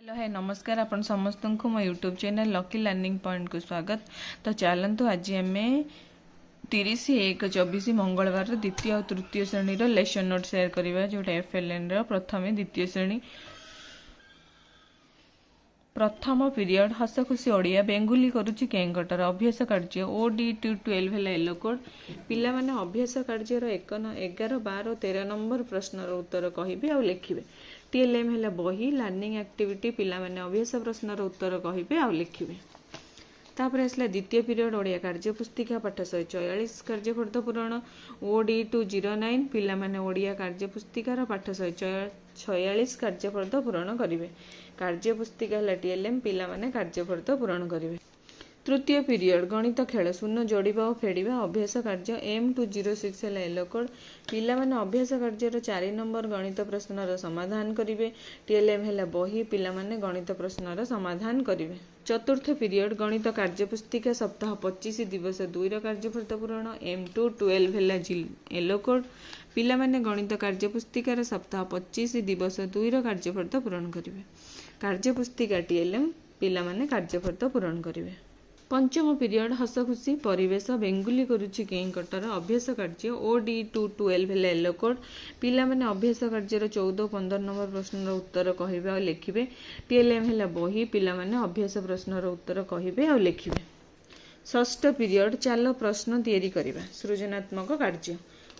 Hello hi नमस्कार आपण समस्त को मो YouTube channel lucky learning point को स्वागत। तो चलतु आज आम 30/1/24 मंगलवार द्वितीय और तृतीय श्रेणी लेसन नोट शेयर करवा जोटा एफएलएन प्रथम द्वितीय श्रेणी प्रथम पीरियड हस खुशी ओडिया बेंगुली करुच्ची केंकटर अभ्यास कार्य OD212 है येलो कोड पिला माने अभ्यास कार्यर 11, 12, 13 नंबर प्रश्नर उत्तर कहिबे आ लिखिबे। TLM है बही लर्निंग एक्टिविटी पिला माने अभ्यास प्रश्नर उत्तर कहिबे आ लिखिबे। तापर आसला द्वितीय पीरियड ओडिया कार्य पुस्तिका पाठ 144 कार्यफर्द पूरण OD209 पिला माने ओडिया कार्य पुस्तिकार पाठ 146 कार्यफर्द पूरण करिवे। कार्य पुस्तिका है TLM पिला माने कार्यफर्द पूरण करिवे। तृतीय पीरियड गणित खेल शून्य जोड़िबा और फेडिबा अभ्यास कार्य M206 है येलो कोड पिला माने अभ्यास कार्यर 4 नंबर गणित प्रश्नर समाधान करिवे। TLM है बही पिला माने गणित प्रश्नर समाधान करिवे। चतुर्थ पीरियड गणित कार्य पुस्तिका सप्ताह 25 दिवस 2 कार्यफर्द पूरण M212 है येलो कोड पिला माने गणित कार्य पुस्तिकार सप्ताह 25 दिवस 2 कार्यफर्द पूरण करिवे। कार्य पुस्तिका TLM पिला माने कार्यफर्द पूरण करिवे। पंचम पीरियड हस खुशी परिवेश बेंगुली करुच्ची केंकटर अभ्यास कार्य OD212 है येलो कोड पिला माने अभ्यास कार्यर 14, 15 नंबर प्रश्नर उत्तर कहिबे और लिखिबे। TLM है बही पिला माने अभ्यास प्रश्नर उत्तर कहिबे और लिखिबे। षष्ठ पीरियड चालो प्रश्न तैयारी करिबा सृजनात्मक कार्य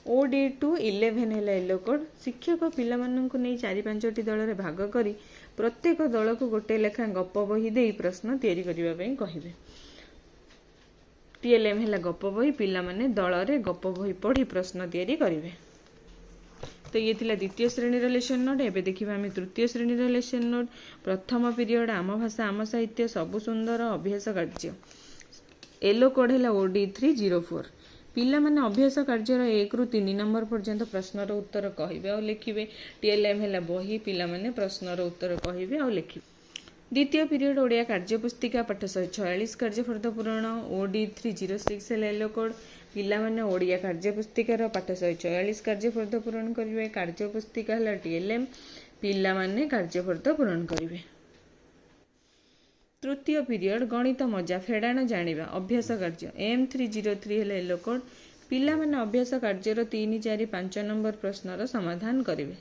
OD211 है येलो कोड शिक्षक पिला माननकु नै 4-5 दल रे भाग करी प्रत्येक दल को गोटे लेखा गप बही दे प्रश्न तैयारी करिबा पई कहिबे। TLM है गप बही पिला माने दल रे गप बही पढ़ी प्रश्न तैयारी करिवे। तो ये थिला द्वितीय श्रेणी लेसन नोट। एबे देखिबा आम तृतीय श्रेणी लेसन नोट। प्रथम पीरियड आम भाषा आम साहित्य सबु सुंदर अभ्यास कार्य येलो कोड है OD304 पिला माने अभ्यास कार्यर 1 ରୁ 3 नंबर पर्यंत प्रश्नर उत्तर कहिबे और लिखिबे। TLM है बही पिला माने प्रश्नर उत्तर कहिबे और लिखिबे। द्वितीय पीरियड ओडिया कार्य पुस्तिका पाठ 146 कार्यफर्द पूरण OD306 है येलो कोड पिला माने ओडिया कार्य पुस्तिकार पाठ 146 कार्यफर्द पूरण करिवे। कार्य पुस्तिका है TLM पिला माने कार्यफर्द पूरण करिवे। तृतीय पीरियड गणित मजा फेडाण जानिबा अभ्यास कार्य M303 है येलो कोड पिला माने अभ्यास कार्यर 3, 4, 5 नंबर प्रश्नर समाधान करिवे।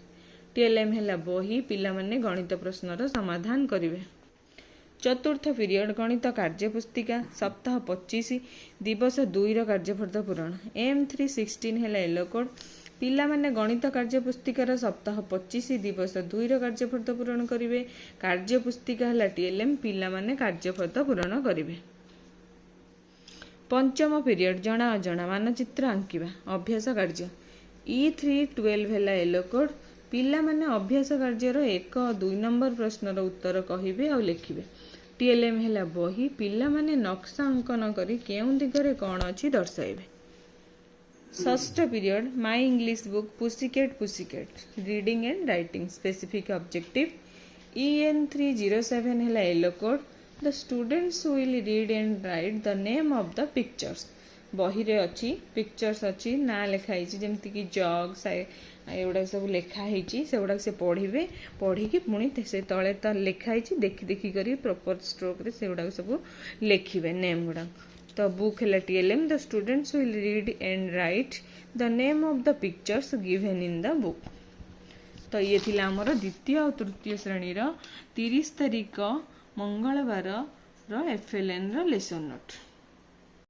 TLM है बही पिला माने गणित प्रश्नर समाधान करिवे। चतुर्थ पीरियड गणित कार्य पुस्तिका सप्ताह 25 दिवस 2 कार्यफर्द पूरण M316 है येलो कोड पिला माने गणित कार्य पुस्तिकार सप्ताह 25 दिवस 2 कार्यफर्द पूरण करिवे। कार्य पुस्तिका है TLM पिला माने कार्यफर्द पूरण करिवे। पंचम पीरियड जना अजना मानचित्र आंकिबा अभ्यास कार्य E312 है येलो कोड पिला माने अभ्यास कार्यर 1 और 2 नंबर प्रश्नर उत्तर कहिबे और लिखिबे। TLM है बही पिला माने नक्शा अंकन करी केउं दिगरे कौन अछि दर्शाइबे। षष्ठ period my English book pussycat reading and writing specific objective EN307 है yellow code the students will read and write the name of the pictures बही रे अच्छी पिक्चर्स अच्छी ना लिखाई जमती कि जग एगुड़ा सब लिखाई से गुड़ा से पढ़े पढ़ी पुणी से तले तो लिखाई देखी देखी करी प्रॉपर स्ट्रोक रे से गुड़ा सब लिखिबे नेम गुड़ा। तो बुक है TLM the students will read and write the name of the pictures given in the book. तो ये थिला हमर द्वितीय और तृतीय श्रेणी 30 तारिख मंगलवार FLN लेसन नोट।